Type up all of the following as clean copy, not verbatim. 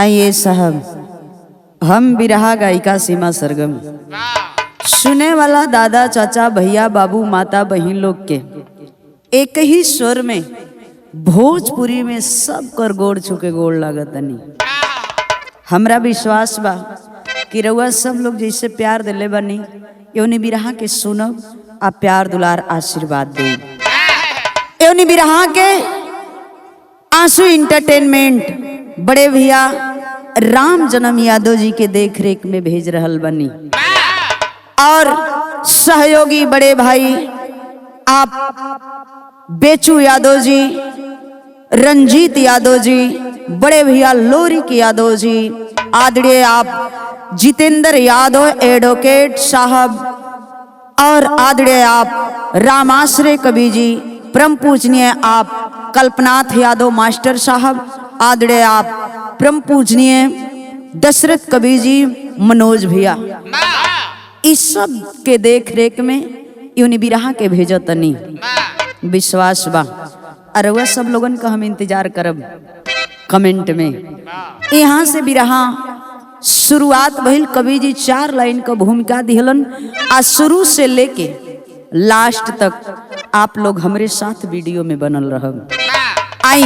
आइए साहब, हम बिरहा गायिका सीमा सरगम सुने वाला दादा चाचा भैया बाबू माता बहन लोग के एक ही स्वर में भोजपुरी में सब कर गोड़ छुके गोड़ लागतनी। हमरा विश्वास बा कि रउआ सब लोग जैसे प्यार दिले बनी योनी बिरहा के सुनब आ प्यार दुलार आशीर्वाद दे। योनी बिरहा के आंसू इंटरटेनमेंट बड़े भैया राम जन्म यादव जी के देख रेख में भेज रहल बनी और सहयोगी बड़े भाई आप बेचू यादव जी, रंजीत यादव जी, बड़े भैया लोरिक यादव जी, आदरणीय आप जितेंद्र यादव एडवोकेट साहब और आदरणीय आप रामाश्रय कवि जी, परम पूजनीय आप कल्पनाथ यादव मास्टर साहब, आदरणीय आप परम पूजनीय दशरथ कवि जी, मनोज भैया, इस सब के देख रेख में यूनि बिरहा के भेजतनी। विश्वास बा और वह सब लोगन का हम इंतजार करब कमेंट में। यहाँ से बिरहा शुरुआत भइल, कवि जी 4 लाइन का भूमिका दिहलन आ शुरू से लेके लास्ट तक आप लोग हमरे साथ वीडियो में बनल रहब। आई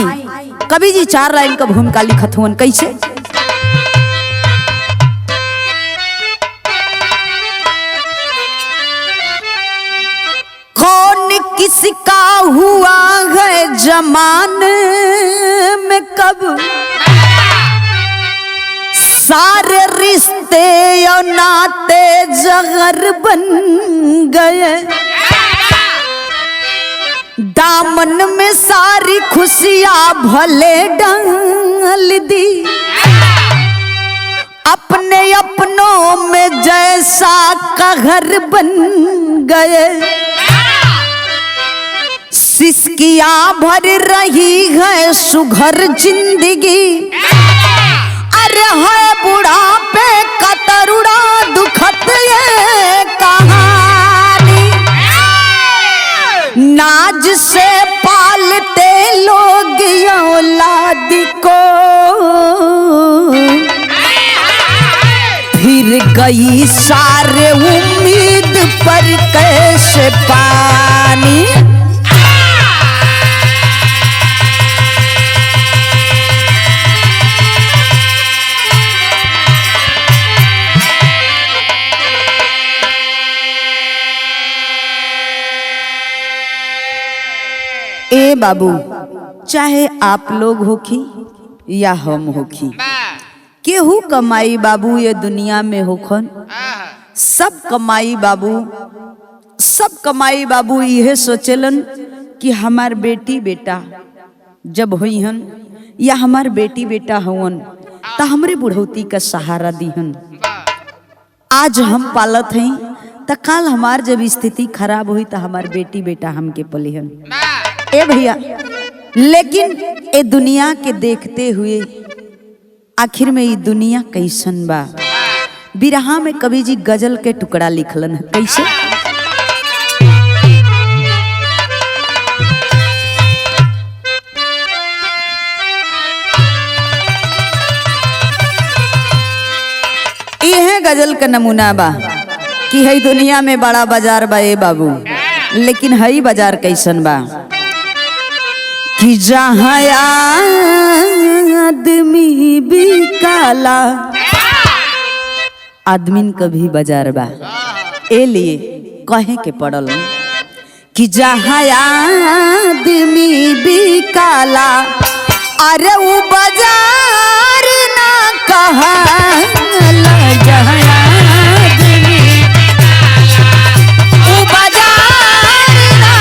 कवि जी 4 लाइन का भूमिका लिखत हुन कैसे। कौन किसका हुआ है जमाने में कब, सारे रिश्ते और नाते जहर बन गए, दामन में सारी खुशियां भले डाल दी, अपने अपनों में जैसा कहर बन गए, सिसकियां भर रही है सुघर जिंदगी, अरे है बुढ़ापे का तरुड़ा दुखद ये कहानी, नाज से पालते लोग औलाद को, फिर गई सारे उम्मीद पर कैसे पानी। ए बाबू, चाहे आप लोग होखी या हम होखी, केहू कमाई बाबू ये दुनिया में होखन, सब कमाई बाबू यह सोचलन कि हमार बेटी बेटा जब होइहन या हमार बेटी बेटा होवन तो हमरे बुढ़ौती का सहारा दीहन। आज हम पालत हई तो कल हमार जब स्थिति खराब हुई तो हमार बेटी बेटा हमके पलिहन। ए भैया, लेकिन ए दुनिया के देखते हुए आखिर में ये दुनिया कैसन बा, बिरहा में कवि जी गजल के टुकड़ा लिखलन है कैसे। यह गजल का नमूना बा कि है दुनिया में बड़ा बाजार बा ए बाबू, लेकिन हई बाजार कैसन बा कि जहाँ आदमी बिकाला आदमीन कभी बाजार बा। ए लिए कहे के पड़ल कि जहाँ आदमी बिकाला अरे वो बाजार ना कहाला, जहाँ आदमी वो बाजार ना,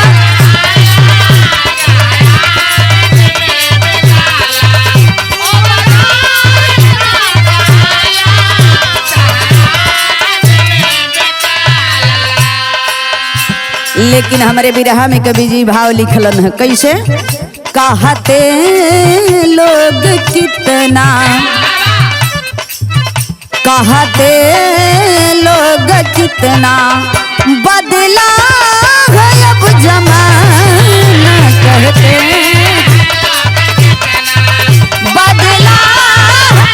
लेकिन हमारे बिरहा में कवि जी भाव लिखलन है कैसे। कहते लोग कितना, कहते लोग कितना बदला है अब जमाना, कहते बदला है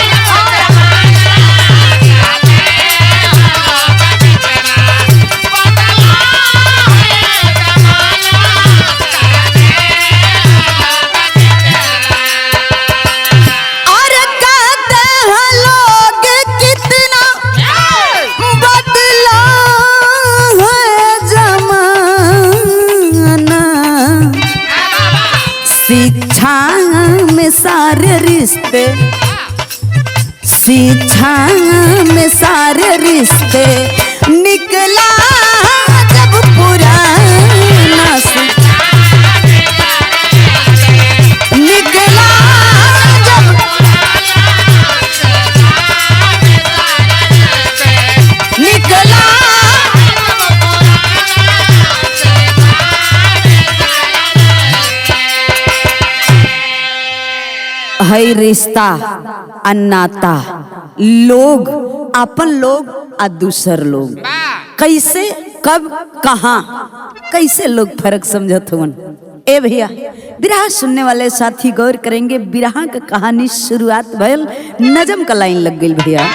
रिश्ते, शिक्षा में सारे रिश्ते, निकला जब पुराना से, निकला जब निकला है रिश्ता अन्नाता, लोग अपन लोग आ दूसर लोग, कैसे कब कहाँ कैसे लोग फर्क समझत हुन। ए भैया बिरहा सुनने वाले साथी गौर करेंगे, बिरहा का कहानी शुरुआत भयल नजम का लाइन लग गई भैया।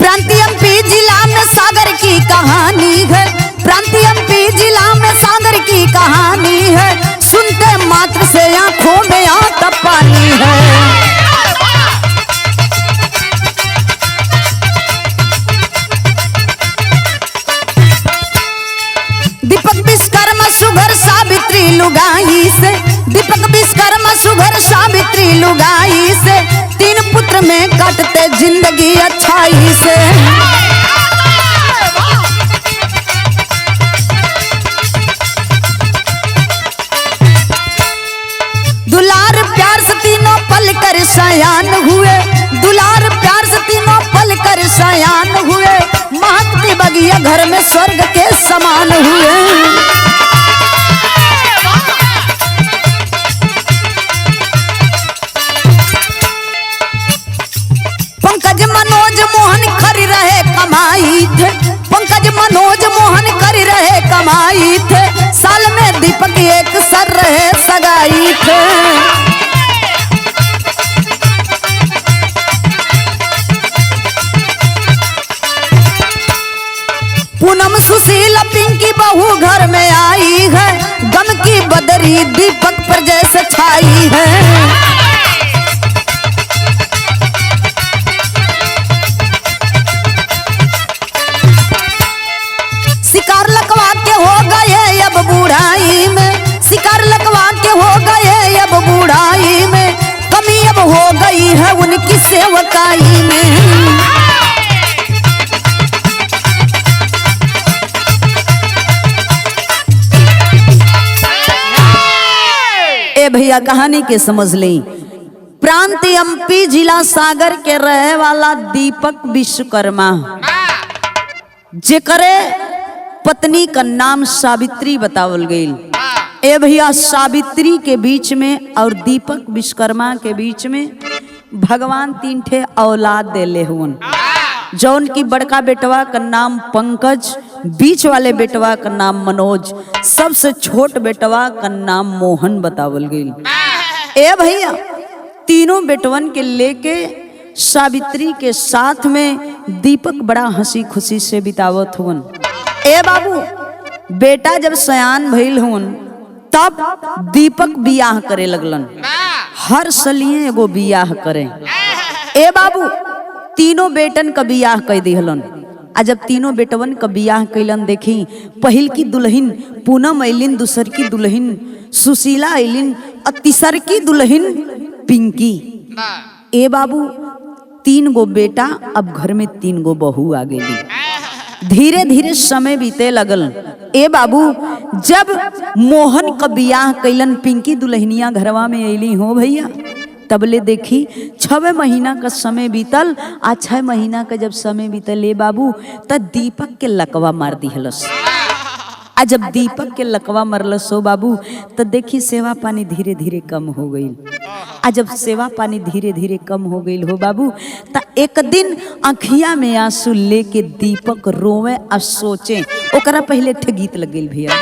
प्रांतीय एमपी जिला में सागर की कहानी है, प्रांतीय एमपी जिला में सागर की कहानी है, सुनते मात्र से आंखों में आता पानी है। दीपक विश्वकर्मा सुघर सावित्री लुगाई से, दीपक विश्वकर्मा सुघर सावित्री लुगाई से, तीन पुत्र में काटते जिंदगी अच्छाई से। दुलार प्यार से तीनों पल कर सयान हुए, दुलार प्यार से तीनों पल कर सयान हुए, महकती बगिया घर में स्वर्ग के समान हुए। पंकज मनोज मोहन कर रहे कमाई थे, पंकज मनोज मोहन कर रहे कमाई थे, साल में दीपक एक सर रहे सगाई थे। पूनम सुशीला पिंकी बहू घर में आई है, गम की बदरी दीपक पर जैसे छाई है। शिकार लकवा के हो गए अब बूढ़ाई में, शिकार लकवा के हो गए अब बूढ़ाई में, कमी अब हो गई है उनकी सेवकाई में। ए भैया कहानी के समझ लें। प्रांत एमपी जिला सागर के रहे वाला दीपक विश्वकर्मा, जेकरे पत्नी का नाम सावित्री बतावल गई। ए भैया सावित्री के बीच में और दीपक विश्वकर्मा के बीच में भगवान तीन ठे औलाद देले हुन, जौन की बड़का बेटवा का नाम पंकज, बीच वाले बेटवा का नाम मनोज, सबसे छोट बेटवा का नाम मोहन बतावल गई। ए भैया तीनों बेटवन के लेके सावित्री के साथ में दीपक बड़ा हंसी खुशी से बितावत हुन। ए बाबू बेटा जब सयान भइल हुन तब दीपक बियाह करे लगलन, हर सलिए एगो बियाह करे। ए बाबू तीनों बेटन का बियाह कह दिहलन, आ जब तीनों बेटवन का बियाह कैलन देखी, पहिल की दुल्हन पूनम अलिन, दूसर की दुल्हन सुशीला अलिन और तीसर की दुल्हन पिंकी। ए बाबू तीन गो बेटा, अब घर में तीन गो बहू आ गई। धीरे धीरे समय बीते लगल। ए बाबू जब मोहन का बियाह कैलन, पिंकी दुल्हनिया घरवा में अली हो भैया, तबले देखी 6 महीना का समय बीतल। आ 6 महीना का जब समय बीतल ए बाबू तब दीपक के लकवा मार दिहलस। आ जब दीपक के लकवा मरलस हो बाबू तो देखी सेवा पानी धीरे धीरे कम हो गई। आ जब सेवा पानी धीरे धीरे कम हो गई हो बाबू तो एक दिन आँखिया में आंसू लेके दीपक रोवे आ सोचे। ओकरा पहले गीत लग गई भैया।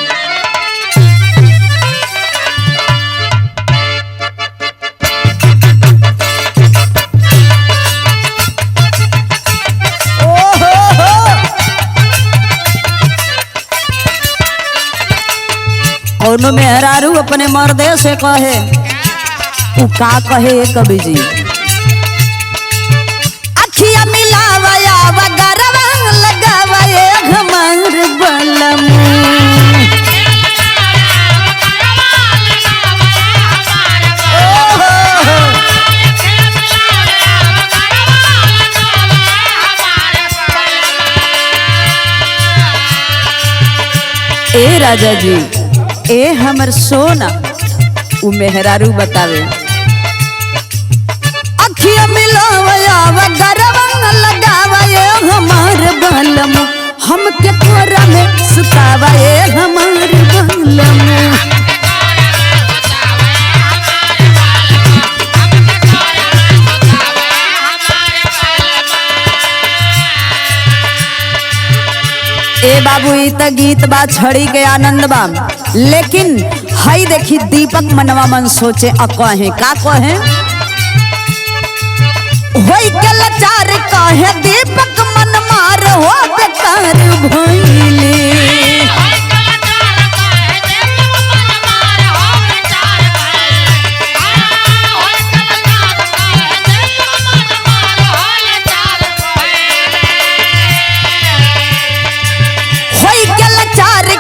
कौनो मेहरारू अपने मर्दे से कहे, उ का कहे कवि जी, अखिया ये हमार बलम। ए राजा जी ए हमर सोना उ मेहरारू बतावे अखिया मिलावया गरवा लगावा ये हमार बलम, हमके तोरा में सुतावा ये हमार बलम। ए बाबू ई त गीत बा छड़ी के आनंद बा, लेकिन हई देखी दीपक मनवा मन सोचे आ कहे का कहे होई के लाचार कहे दीपक मन मार हो बेकार भइले।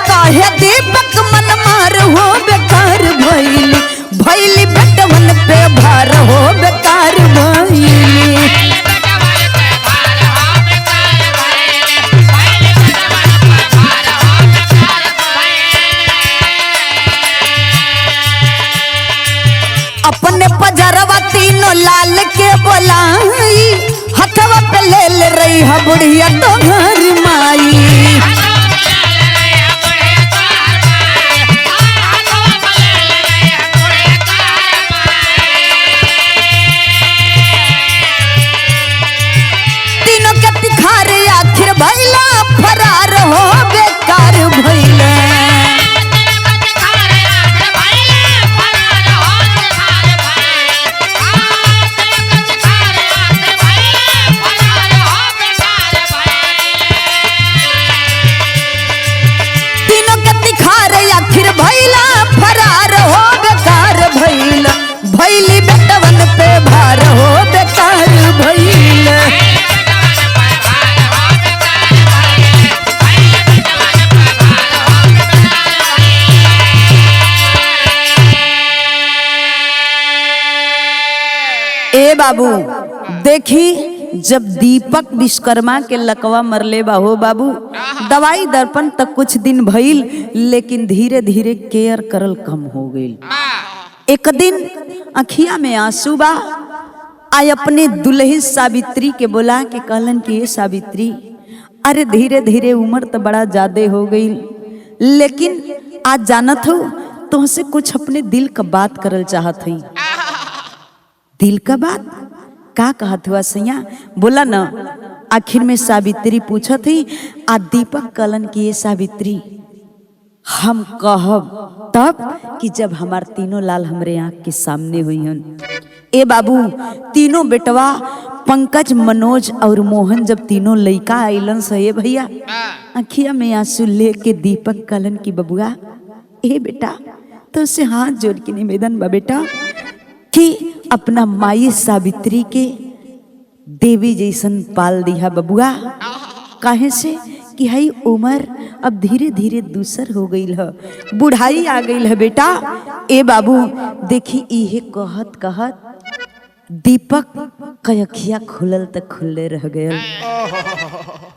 कहे दीपक मन मार हो बेकार भइली, भइली बेटवन पे भार हो बेकार भइली। अपने पजरवा तीनों लाल के बोलाई, हथवा पे ले रही है बुढ़िया तो घर माई। भैला फरार हो बेकार भैला। तीनों के तिखार आखिर भैला फरार हो बेकार भैला, भैली बेटवन पे भार हो बेकार भैला। ए बाबू देखी जब दीपक विश्वकर्मा के लकवा मरले बा हो बाबू, दवाई दर्पण तक कुछ दिन भइल, लेकिन धीरे धीरे केयर करल कम हो गई। एक दिन अखिया में आंसू बा, आई अपने दुल्ही सावित्री के बोला के कहलन कि ये सावित्री अरे धीरे धीरे उम्र तो बड़ा ज्यादा हो गई, लेकिन आज जानत हो तुमसे कुछ अपने दिल का बात करल चाहत हई। दिल का बात का कहत हुआ सैया बोला ना। आखिर में सावित्री पूछत थी आ दीपक कलन की ये सावित्री हम कहब तब कि जब हमार तीनों लाल हमरे आँख के सामने हुई हन। ए बाबू तीनों बेटवा पंकज मनोज और मोहन जब तीनों लइका आइलन सहे भैया, अखिया में आंसू लेके दीपक कलन की बबुआ ए बेटा तो उससे हाथ जोड़ के निवेदन बा बेटा कि अपना माई सावित्री के देवी जैसन पाल दिया बबुआ। काहे से कि हई उम्र अब धीरे धीरे दूसर हो गई है, बुढ़ाई आ गई है बेटा। ए बाबू देखी इहे कहत कहत दीपक कयखिया खुलल तक खुले रह गए।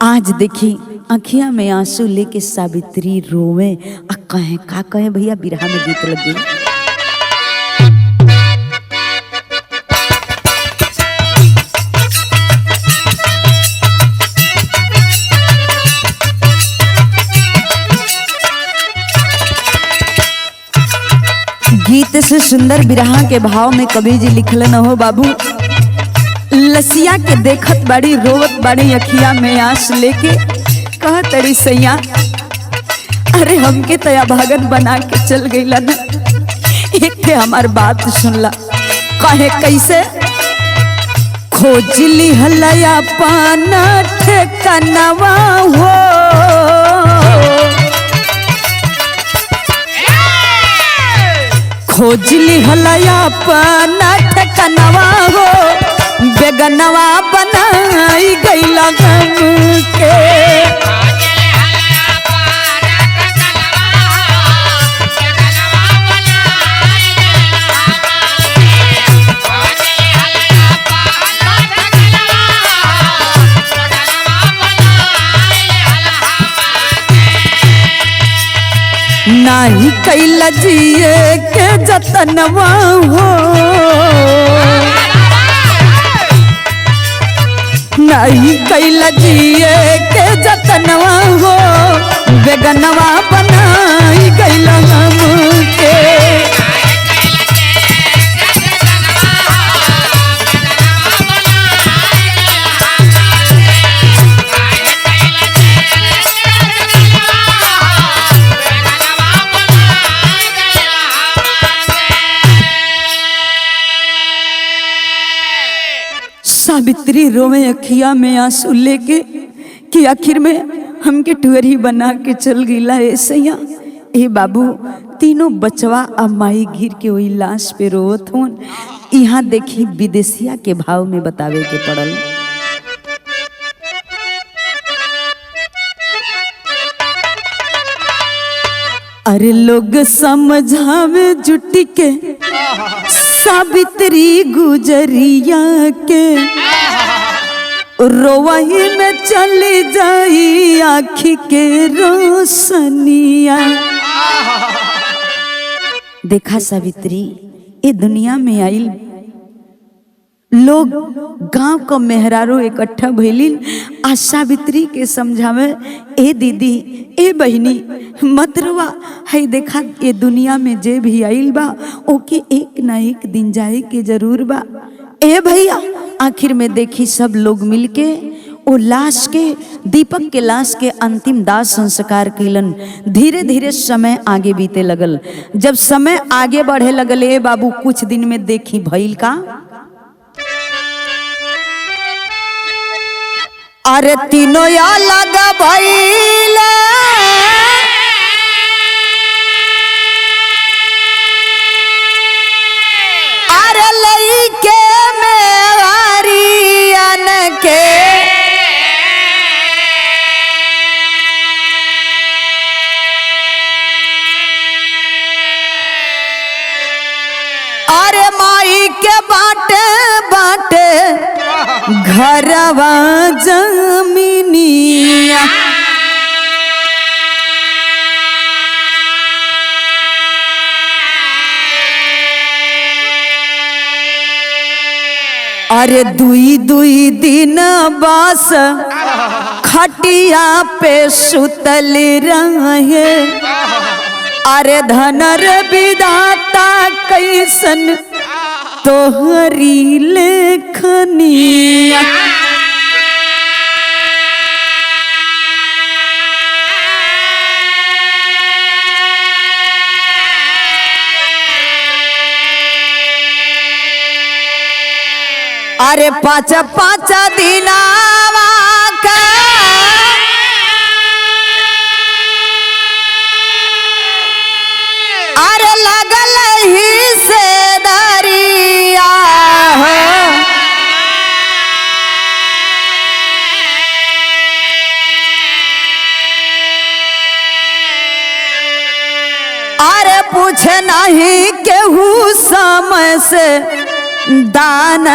आज देखी अखिया में आंसू लेके सावित्री रोवे आ कहे का कहे भैया बिरहा में गीत लग गई। गीत से सुंदर बिरहा के भाव में कवि जी लिखल न हो बाबू। लसिया के देखत बाड़ी रोवत बाड़ी अखिया में आंस लेके कह तड़ी सैया अरे हमके तया भागन बना के चल गईला न, एक थे हमार बात सुनला। कहे कैसे खोज ली हलया पाना ठेकानवा हो, खोज ली हलया पाना ठेकानवा हो, बेगनवा बनाई गईला गम के। नाही कैला जिए के जतनवा हो, नहीं कैला जिए के जतनवा हो, बेगनवा बनाई गैला हमके। सावित्री रोवे अखिया में आंसू लेके कि आखिर में हमके टुअरी बना के चल गईला ऐसैया। ए बाबू तीनों बचवा अब माई गिर के वही लाश पे रोत होन। यहाँ देखी विदेशिया के भाव में बतावे के पड़ल। अरे लोग समझावे जुटी के सावित्री गुजरिया के, रोवही में चली जाई आँखी के रोशनिया। देखा सावित्री ये दुनिया में आई लोग गांव को मेहरारू इकट्ठा भइलिन आ सावित्री के समझावे ए दीदी ए बहिनी मत रोवा, है देखा ये दुनिया में जे भी आइल बा ओके एक ना एक दिन जाए के जरूर बा। ए भैया आखिर में देखी सब लोग मिलके ओ लाश के दीपक के लाश के अंतिम दाह संस्कार कैलन। धीरे धीरे समय आगे बीते लगल। जब समय आगे बढ़े लगल ए बाबू कुछ दिन में देखी भइल का, अरे तीनों या लगा भइल अरे लइके मेवारियन के, अरे माई के बाटे बाटे घरवा जमीनिया, अरे दुई दुई दिन बस खटिया पे सुतल रहे, अरे धनर विधाता कैसन तोहरी लेखनिया। अरे पाँच पाँच दिनावा का अरे लगल ही से दरिया हो, अरे पूछे नहीं केहू समय से दान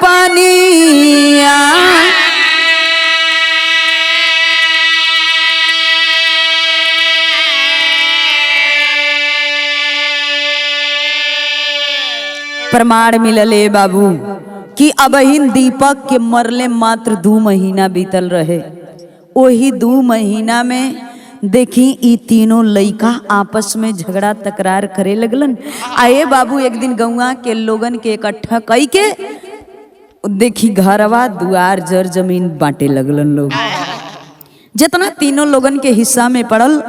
पनिया, प्रमाण मिलले बाबू कि अबहिन दीपक के मरले मात्र 2 महीना बीतल रहे। वही 2 महीना में देखी ई तीनों लइका आपस में झगड़ा तकरार करे लगलन। आए बाबू एक दिन गौवा के लोगन के इकट्ठा कई के देखी घरवा दुआर जर जमीन बांटे लगलन। लोग जितना तीनों लोगन के हिस्सा में पड़ल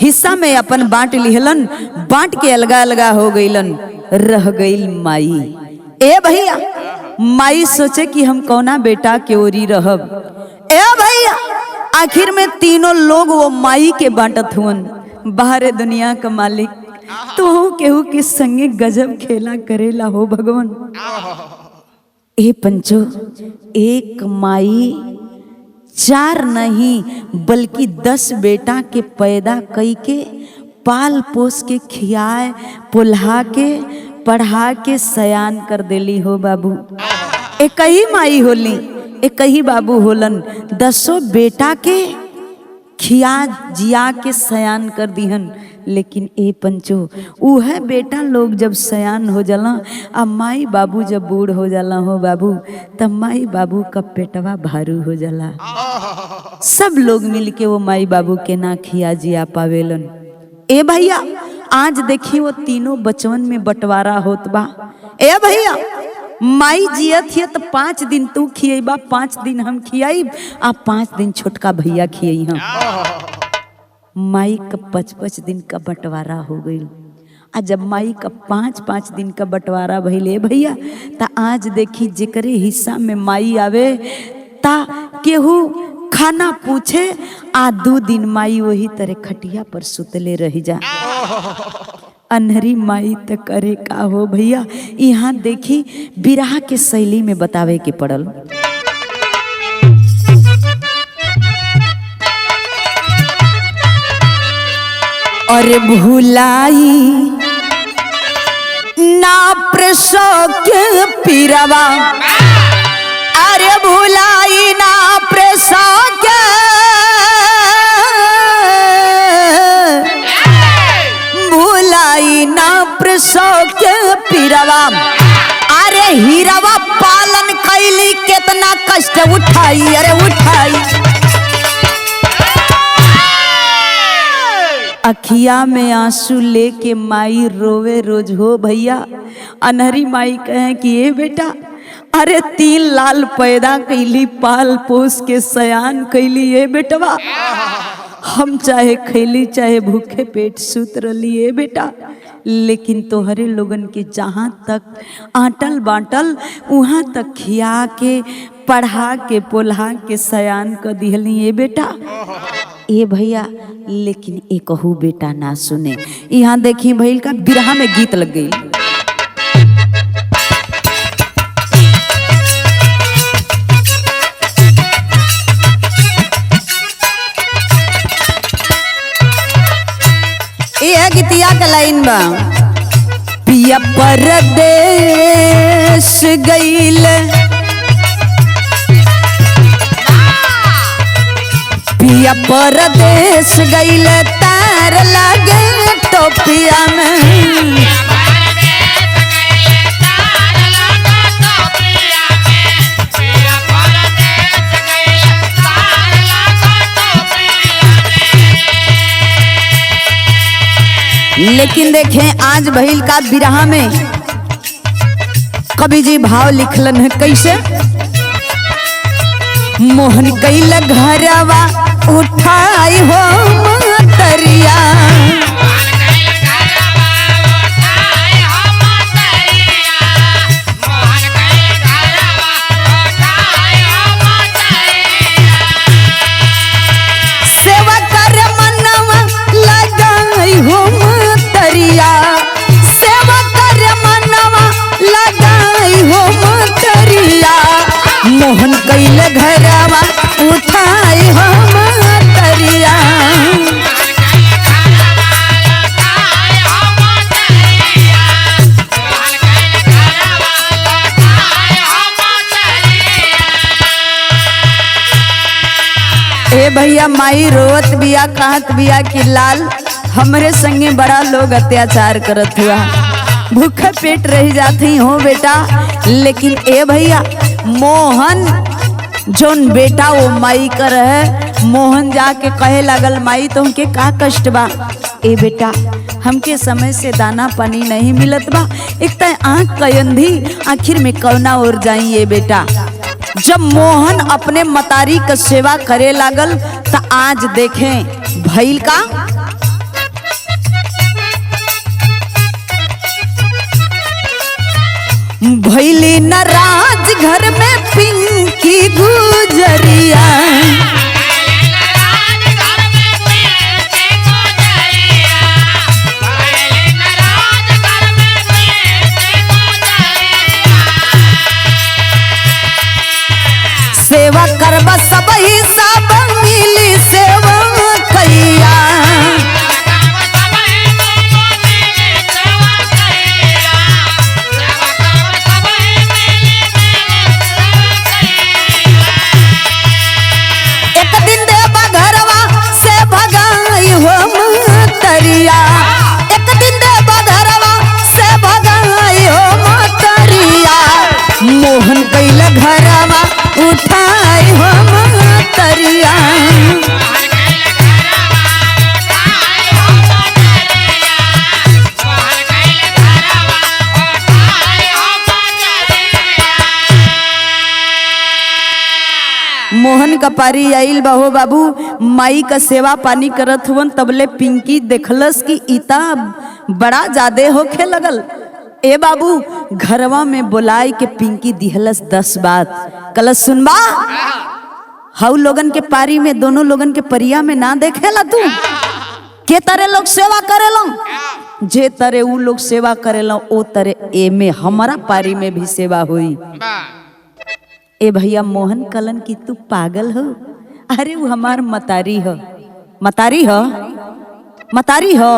हिस्सा में अपन बांट लिहलन, बांट के अलगा अलगा हो गईलन। रह गई माई। ए भैया माई सोचे कि हम कौना बेटा के ओरी रहब। ए भैया आखिर में तीनों लोग वो माई के बांटत हुन। बाहर दुनिया का मालिक तो केहू के संगे गजब खेला करेला हो भगवान। ए पंचो एक माई 4 नहीं बल्कि 10 बेटा के पैदा कई के पाल पोस के खियाए पुल्हा के पढ़ा के सयान कर देली हो बाबू। एक ही माई होली एक ही बाबू होलन। 10 बेटा के खिया जिया के सयान कर दिहन। लेकिन ए पंचो उहे बेटा लोग जब सयान हो जाला आ माई बाबू जब बूढ़ हो जाला हो बाबू, तब माई बाबू का पेटवा भारू हो जाला। सब लोग मिलके वो माई बाबू के ना खिया जिया पावेलन। ए भैया आज देखी वो तीनों बचवन में बंटवारा होत बा। ए भैया माई जियत हिय तो 5 दिन तू खियबा, 5 दिन हम खियाई, आ 5 दिन छोटका भैया खियई हम। माई का 5-5 दिन का बंटवारा हो गई। आ जब माई का 5-5 दिन का बंटवारा भइले भैया, ता आज देखी जेकरे हिस्सा में माई आवे ता केहू खाना पूछे, आ 2 दिन माई वही तरह खटिया पर सुतले रह जा। अनहरी माई त करे का हो भैया। यहाँ देखी बिरहा के शैली में बतावे के पड़ल। अरे भुलाई ना प्रसव के पीरवा, अरे भुलाई ना प्रसव के, भुलाई ना प्रसव के पीरवा, अरे हीरावा पालन कैली कितना कष्ट उठाई, अरे उठाई। अखिया में आंसू लेके माई रोवे रोज हो भैया। अनहरी माई कहे कि ए बेटा, अरे 3 लाल पैदा कैली, पाल पोस के सयान कैली, ए बेटवा हम चाहे खैली चाहे भूखे पेट सुत रही है बेटा, लेकिन तोहरे लोगन के जहाँ तक आटल बाटल वहाँ तक खिया के पढ़ा के पोल्हा के सयान कर दिहली है बेटा। ए भैया लेकिन एक कहू बेटा ना सुने। यहाँ देखी भैल का बिरहा में गीत लग गई। गीतिया का लाइन बा, पिया परदेश गईल, पिया परदेश गईल, तार लागे टोपिया में, लेकिन देखें आज भइल का बिरहा में कवि जी भाव लिखलन है कैसे। मोहन कैल घरवा उठाई हो मतरिया, सेवा कर मनवा लगाई हो मतरिया, सेवा कर मनवा लगाई हो मतरिया, मोहन कैल घरवा उठाई हो मतरिया। ए भैया माई रोवत बिया, कहत बिया कि लाल हमरे संगे बड़ा लोग अत्याचार करत हुआ, भूखे पेट रह जाती हो बेटा। लेकिन ए भैया मोहन जोन बेटा वो माई कर है, मोहन जाके कहे लगल माई तुमके का कष्ट बा। ए बेटा हमके समय से दाना पानी नहीं मिलत बा, एक त आँख कयंधी, आखिर में कौना ओर जाई। ए बेटा जब मोहन अपने मतारी का सेवा करे लागल त आज देखें भइल का, भइली नाराज घर में पिंकी गुजरिया, सेवा करबा सब ही सब मिली सेवा कैया, उठाई हो मतरिया। मोहन का पारी आइल बहो बाबू माई का सेवा पानी करत हुवन, तबले पिंकी देखलस कि इता बड़ा ज्यादा होखे लगल। ए बाबू घरवा में बुलाए के पिंकी दिहलस 10 बात। कलस सुनबा हाउ लोगन के पारी में दोनों लोगन के परिया में ना देखेला तू के तरह लोग सेवा करेलो, जे तरह उ लोग सेवा करेलो ओ तरह ए में हमारा पारी में भी सेवा हुई। ए भैया मोहन कलन की तू पागल हो, अरे वो हमार मतारी हो, मतारी हो, मतारी हो।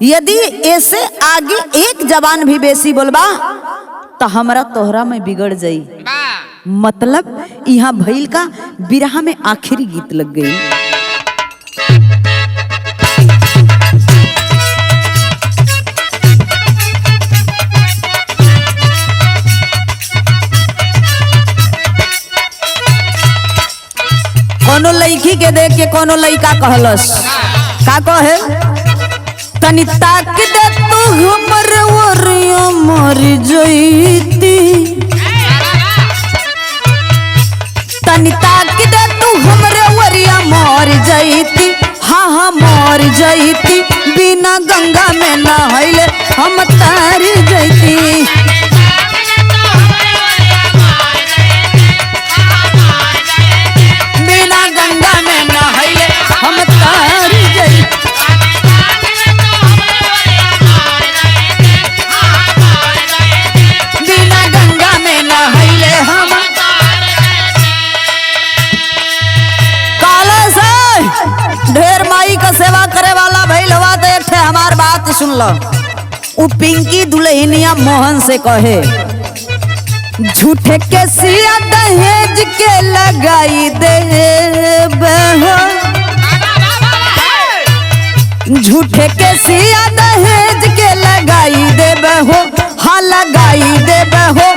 यदि ऐसे आगे एक जबान भी बेसी बोलबा तो हमरा तोहरा में बिगड़ जाई। मतलब यहाँ भइल का बिरहा में आखिरी गीत लग गई। कोनो लड़की के देख के कोनो लड़का कहलस का कहे, तनी ताक दे तू हमर ओरिया मर जईती, तनी ताक दे तू हमरे ओरिया मर जईती। हाँ हाँ मर जईती, बिना गंगा में नहैले हम तार जईती। गंगा में नहैले हम तार जई, बिना गंगा में नहैले हम। काला से ढेर माई का सेवा करे वाला भइल हवा तो एक हमार बात सुन लो। उ पिंकी दुल्हनिया मोहन से कहे, झूठे के सिया दहेज के लगाई दे बहो, झूठे के सिया दहेज के लगाई दे बहो, हाँ लगाई दे बहो।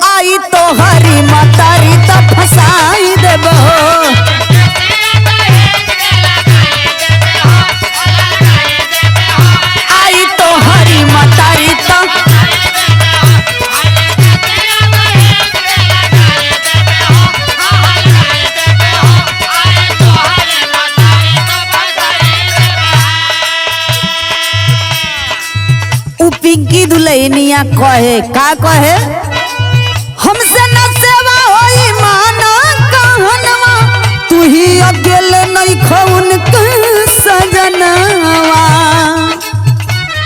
आई तो हरी मतारी तो फसाई दे बहो, आई तो हरी मतारी तो। पिंकी दुल्हनिया कहे का कहे, हमसे न सेवा होई माना कहनवा, तू ही अकेले नहीं खौन सजनवा।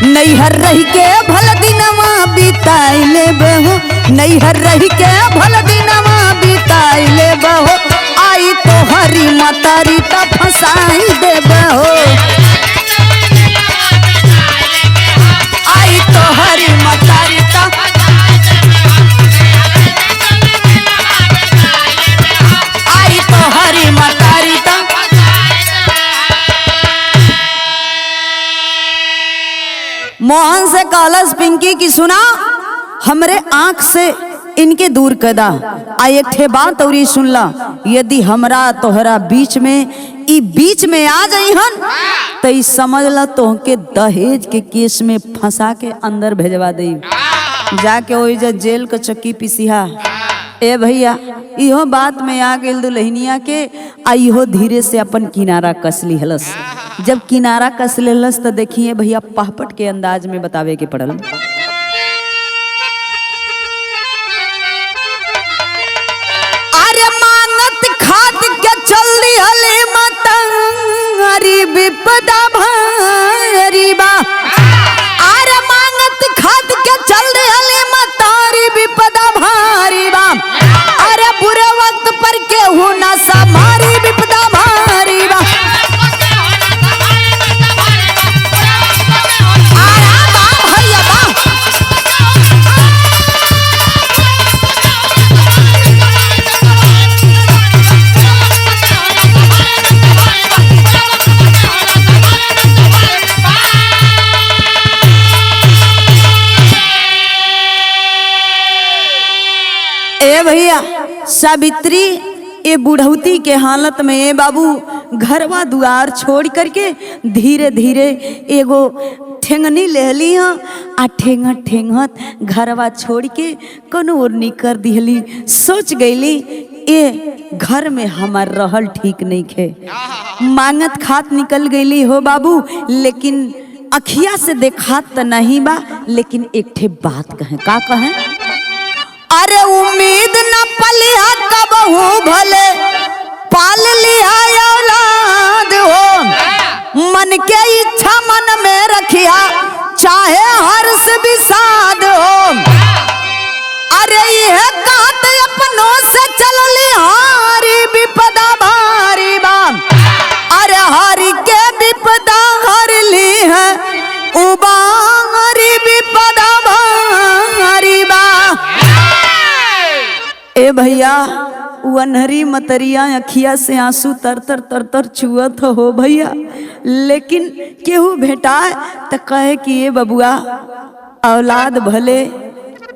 नैहर रही के भल दिनवा बिताई ले बहो, नैहर रही के भल दिनवा बिताई ले बहो। आई तो हरी मतारी तो फसाई दे बहो, आई तो हरी मतारी तो। आई तो हरी मतारी तो। मोहन से कहलस पिंकी की सुना हमरे आंख से इनके दूर कदा। आ एक ठे बात और सुनला, यदि हमरा तोहरा बीच में आ जाइहन तो समझ ला तोहके दहेज के केस में फंसा के अंदर भेजवा दे, जाके वही जेल के चक्की पिसिहा। ए भैया इहो बात में आ गई दुल्हनिया के, आ इहो धीरे से अपन किनारा कस लिहलस। जब किनारा कस लेलस तो देखिए भैया पहपट के अंदाज में बतावे के पड़ल। अरे मानत खाद के चल दिहले मतंगरी विपदा भारी बा, अरे मानत खाद के चल दिहले मतारी विपदा भारी बा। अरे बुरे वक्त पर केहू ना समारी विपदा भारी बा। भैया सावित्री ये बुढ़ौती के हालत में ए बाबू घरवा दुआर छोड़ करके धीरे धीरे एगो ठेंगनी लेहली हाँ आ ठेंगत ठेंगत घरवा छोड़ के कोनो और निकर दिहली। सोच गईली ए घर में हमार रहल ठीक नहीं खे, मांगत खात निकल गईली हो बाबू, लेकिन अखिया से देखात तो नहीं बा, लेकिन एक ठे बात कहें। का कहें? अरे उम्मीद न पलिया कबहू भले पाल लिया औलाद हो, मन के इच्छा मन में रखिया चाहे हर्ष विषाद हो। अरे यह कात अपनों से चलली हारी विपदा भारी बा, अरे हारी के विपदा हर ली है उबारी विपदा भारी बा। ए भैया वो अनहरी मतरिया अखिया से आंसू तर तर तर तर छुअत हो भैया, लेकिन केहू भेटाए तो कहे कि ये बबुआ औलाद भले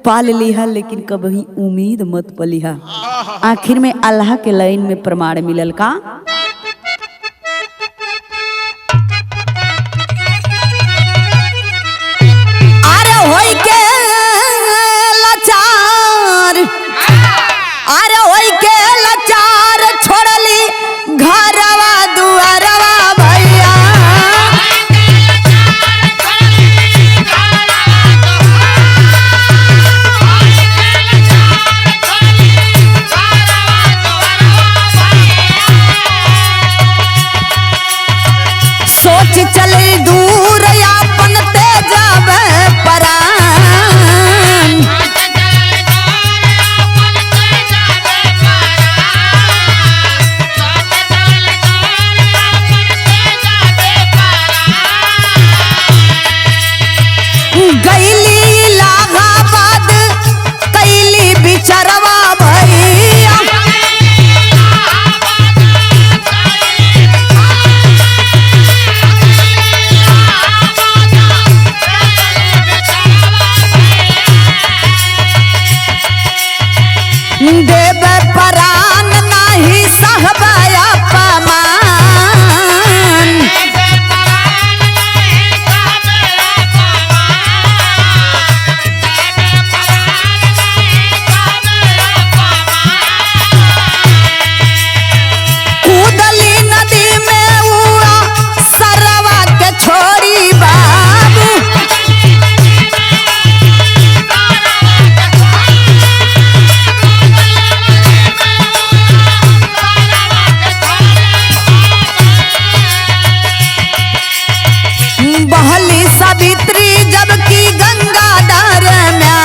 पाल लिहा लेकिन कभी उम्मीद मत पलिहा। आखिर में अल्लाह के लाइन में प्रमाण मिलल का? अरे होई के लाचार, अरे होई के लाचार छोड़ली घरवा दुआरवा भैया। सोच चली दूर यापन ते जावे परान, गईली इलाहाबाद कैली बिचरवा भैया। देवे परान नाही सहबया पमान, कूदली नदी में हुआ सरवा के छोड़ी बाबू। बहली सावित्री जबकि गंगा दरम्यान,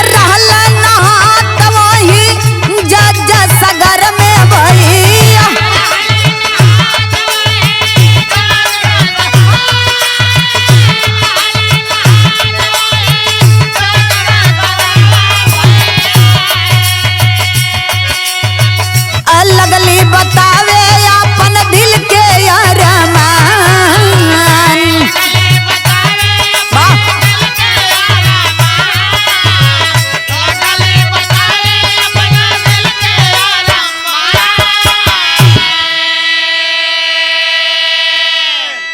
रहल नहात वही जज सगर में भैया। लगली बतावे अपन दिल के अरमान,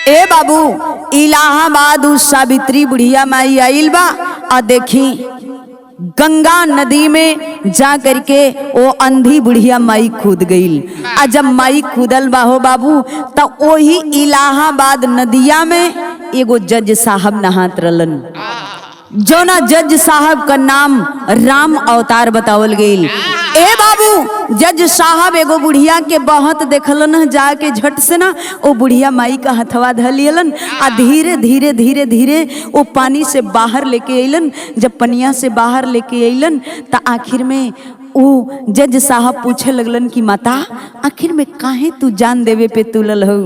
ए बाबू इलाहाबाद उस सावित्री बुढ़िया माई आइल बा आ देखी गंगा नदी में जा करके वो अंधी बुढ़िया माई कूद गईल। आ जब माई कूदल बा हो बाबू तो वही इलाहाबाद नदिया में एगो जज साहब नहात रहलन, जोना जज साहब का नाम राम अवतार बतावल गईल। ए बाबू जज साहब एगो बुढ़िया के बहत देखलन जाके झट से ना वो बुढ़िया माई का हथवा धलियलन आ धीरे धीरे धीरे धीरे वो पानी से बाहर लेके अइलन। जब पनिया से बाहर लेके अइलन तो आखिर में वो जज साहब पूछे लगलन कि माता आखिर में काहे तू जान देवे पे तुलल हो?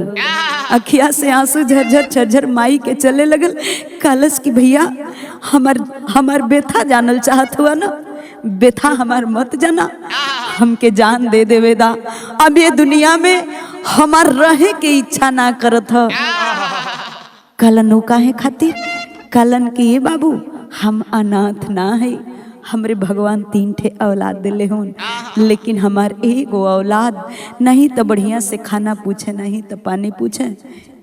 अखिया से आंसू झरझर झरझर माई के चले लगल। कहलस कि भैया हमार बेथा जानल चाहत हुआ ना, बेथा हमार मत जाना, हमके जान दे देवेदा। अब ये दुनिया में हमार रहे के इच्छा ना करत ह। कलन काहे खातिर? कलन के ये बाबू हम अनाथ ना है, हमरे भगवान 3 ठे औलाद दिले हों, लेकिन हमार एगो औलाद नहीं तो बढ़िया से खाना पूछे, नहीं तो पानी पूछे।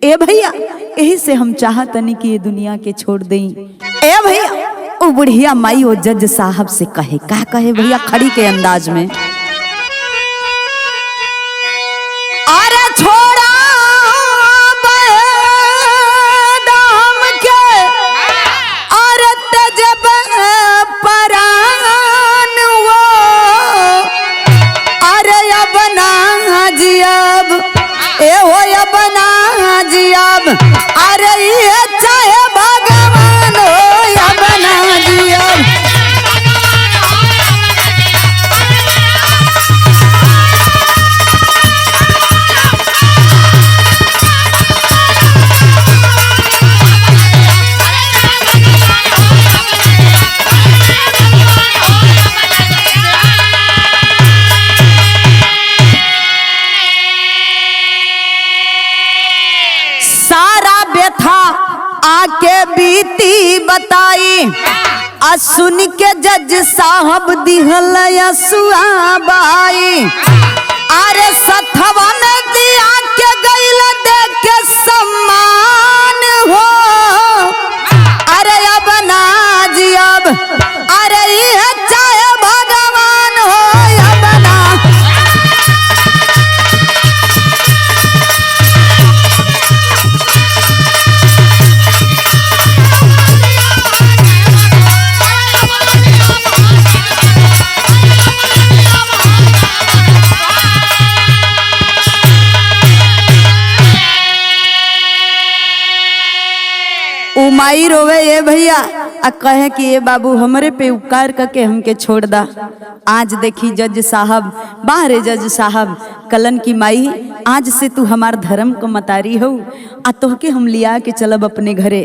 ए भैया यही से हम चाहतनी कि ये दुनिया के छोड़ दें। ए भैया ओ बुढ़िया माई ओ जज साहब से कहे, का कहे भैया खड़ी के अंदाज में, अरे छोड़ा दाम के अरे तजब परान वो, अरे अब ना जियब ए हो अब ना जियब, अरे ये चाहे भगवान हो अब ना जियब। आके बीती बताई आ सुन के जज साहब दिहल यसुआ बाई, अरे सथवा में दिया के गइल देख के सम्मान हो, अरे अब ना जियब, अरे ये चाहे भगवान हो अब ना। माई रोवे ये भैया आ कहे कि ये बाबू हमरे पे उपकार करके हमके छोड़ दा। आज देखी जज साहब, बाहरे जज साहब, कलन की माई आज से तू हमार धर्म को मतारी हो आ तोहके हम लिया के चलब अपने घरे।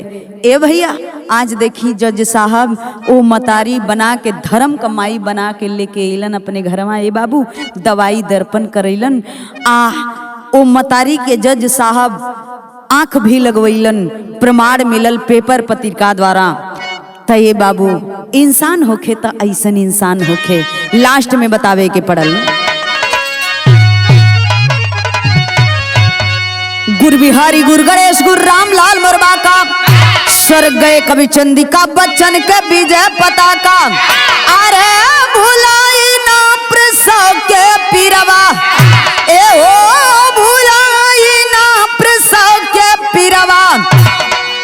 ए भैया आज देखी जज साहब ओ मतारी बना के धर्म का माई बना के लेके अलन अपने घर में। ए बाबू दवाई दर्पण करैलन आ ओ मतारी के जज साहब आंख भी लगवैलन, प्रमाण मिलल पेपर पत्रिका द्वारा। त ये बाबू इंसान होखे त ऐसन इंसान होखे, लास्ट में बतावे के पड़ल। गुरु बिहारी गुरु गणेश गुरु रामलाल मोरबा का स्वर्ग गए कवि चंदिका बच्चन के विजय पताका, अरे भुलाई ना प्रसव के पीरवा, ए हो भुलाई ना प्रसव के पीरवा,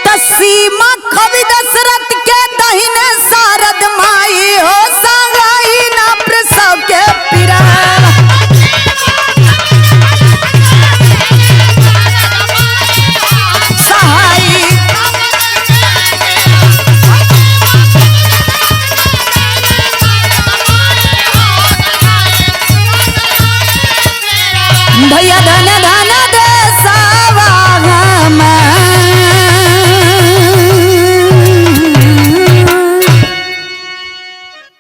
तसीमा कवि दशरथ के दहिने शारद माई हो, संगाई ना प्रसव के पीरवा। भैया धन धन